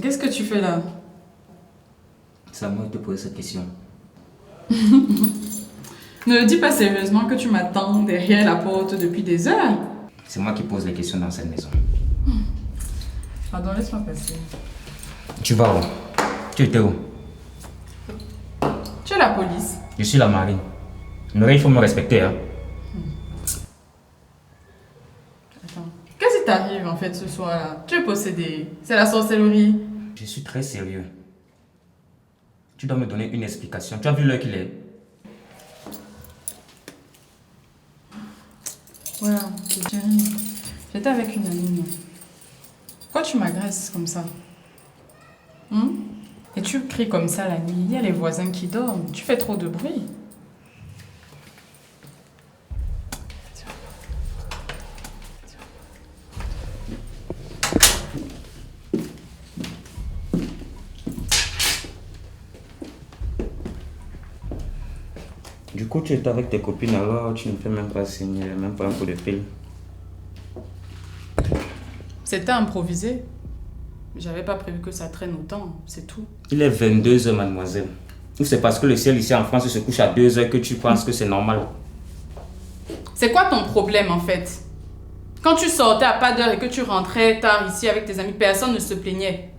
Qu'est-ce que tu fais là? C'est à moi de te poser cette question. Ne dis pas sérieusement que tu m'attends derrière la porte depuis des heures. C'est moi qui pose les questions dans cette maison. Pardon, laisse-moi passer. Tu vas où? Tu étais où? Tu es la police. Je suis la marine. Mais il faut me respecter, hein. Attends. Qu'est-ce qui t'arrive en fait ce soir-là? Tu es possédé. C'est la sorcellerie. Je suis très sérieux. Tu dois me donner une explication. Tu as vu l'heure qu'il est? Voilà, Thierry. J'étais avec une amie. Pourquoi tu m'agresses comme ça? Et tu cries comme ça la nuit. Il y a les voisins qui dorment. Tu fais trop de bruit. Du coup, tu étais avec tes copines alors tu ne fais même pas signer, même pas un coup de fil. C'était improvisé. J'avais pas prévu que ça traîne autant, c'est tout. Il est 22h, mademoiselle. Ou c'est parce que le ciel ici en France se couche à 2h que tu penses que c'est normal? C'est quoi ton problème en fait? Quand tu sortais à pas d'heure et que tu rentrais tard ici avec tes amis, personne ne se plaignait.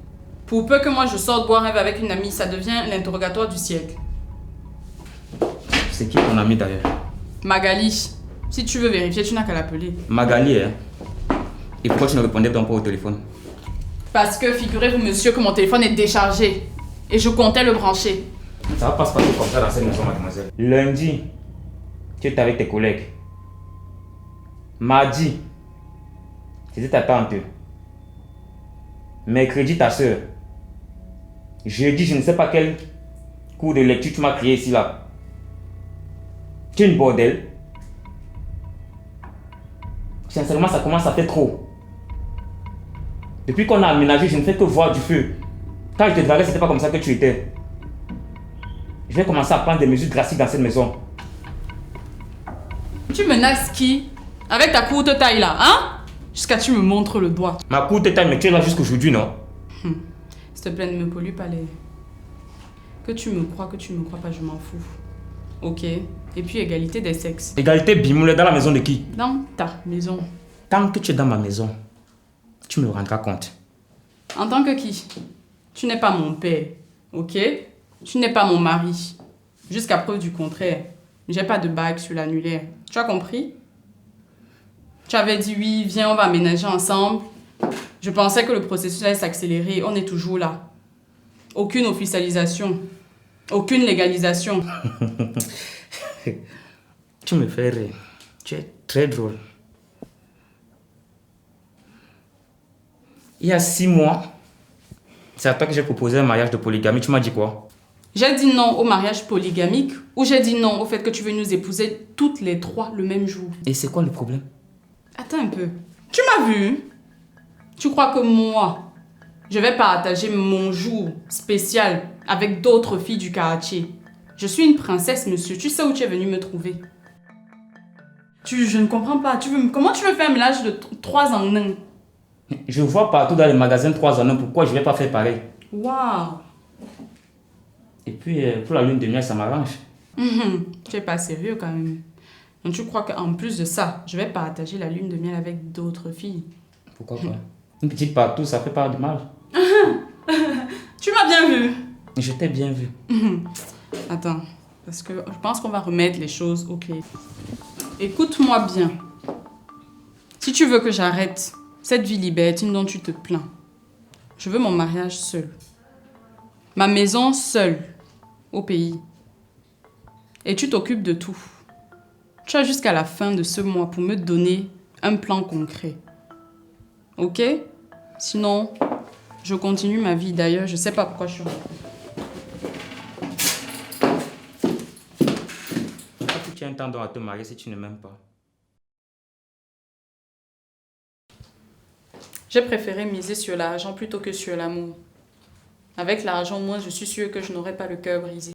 Pour peu que moi je sorte boire un verre avec une amie, ça devient l'interrogatoire du siècle. C'est qui ton ami d'ailleurs? Magali, si tu veux vérifier, tu n'as qu'à l'appeler. Magali, hein? Et pourquoi tu ne répondais donc pas au téléphone? Parce que figurez-vous monsieur que mon téléphone est déchargé et je comptais le brancher. Ça va pas se passer comme ça dans cette maison, mademoiselle. Lundi, tu étais avec tes collègues. Mardi, c'était ta tante. Mercredi, ta soeur. Jeudi, je ne sais pas quel cours de lecture tu m'as créé ici là. Tu es une bordel. Sincèrement, ça commence à faire trop. Depuis qu'on a aménagé, je ne fais que voir du feu. Quand je te draguais, c'était pas comme ça que tu étais. Je vais commencer à prendre des mesures drastiques dans cette maison. Tu menaces qui? Avec ta courte taille là, hein? Jusqu'à tu me montres le doigt. Ma courte taille, mais tu es là jusqu'aujourd'hui, non? S'il te plaît, ne me pollue pas les... Que tu me crois pas, je m'en fous. Ok. Et puis égalité des sexes. Égalité bimoule dans la maison de qui? Dans ta maison. Tant que tu es dans ma maison, tu me rendras compte. En tant que qui? Tu n'es pas mon père, ok? Tu n'es pas mon mari. Jusqu'à preuve du contraire. J'ai pas de bague sur l'annulaire. Tu as compris? Tu avais dit oui, viens, on va aménager ensemble. Je pensais que le processus allait s'accélérer. On est toujours là. Aucune officialisation. Aucune légalisation. Tu me fais rire. Tu es très drôle. Il y a 6 mois, c'est à toi que j'ai proposé un mariage de polygamie. Tu m'as dit quoi? J'ai dit non au mariage polygamique ou j'ai dit non au fait que tu veux nous épouser toutes les trois le même jour. Et c'est quoi le problème? Attends un peu. Tu m'as vu? Tu crois que moi, je vais partager mon jour spécial avec d'autres filles du quartier? Je suis une princesse, monsieur. Tu sais où tu es venu me trouver? Je ne comprends pas. Comment tu veux faire un mélange de 3 en 1? Je vois partout dans les magasins 3 en 1. Pourquoi je ne vais pas faire pareil? Waouh! Et puis, pour la lune de miel, ça m'arrange. Tu es pas sérieux quand même. Donc tu crois qu'en plus de ça, je vais partager la lune de miel avec d'autres filles? Pourquoi pas? Une petite partout, ça fait pas de mal. Tu m'as bien vu. Je t'ai bien vu. Attends, parce que je pense qu'on va remettre les choses au clair. Écoute-moi bien. Si tu veux que j'arrête cette vie libertine dont tu te plains, je veux mon mariage seul. Ma maison seule, au pays. Et tu t'occupes de tout. Tu as jusqu'à la fin de ce mois pour me donner un plan concret. Ok? Sinon, je continue ma vie. D'ailleurs, je sais pas pourquoi je suis rentrée. Tu as un temps à te marier si tu ne m'aimes pas. J'ai préféré miser sur l'argent plutôt que sur l'amour. Avec l'argent, moi, je suis sûre que je n'aurai pas le cœur brisé.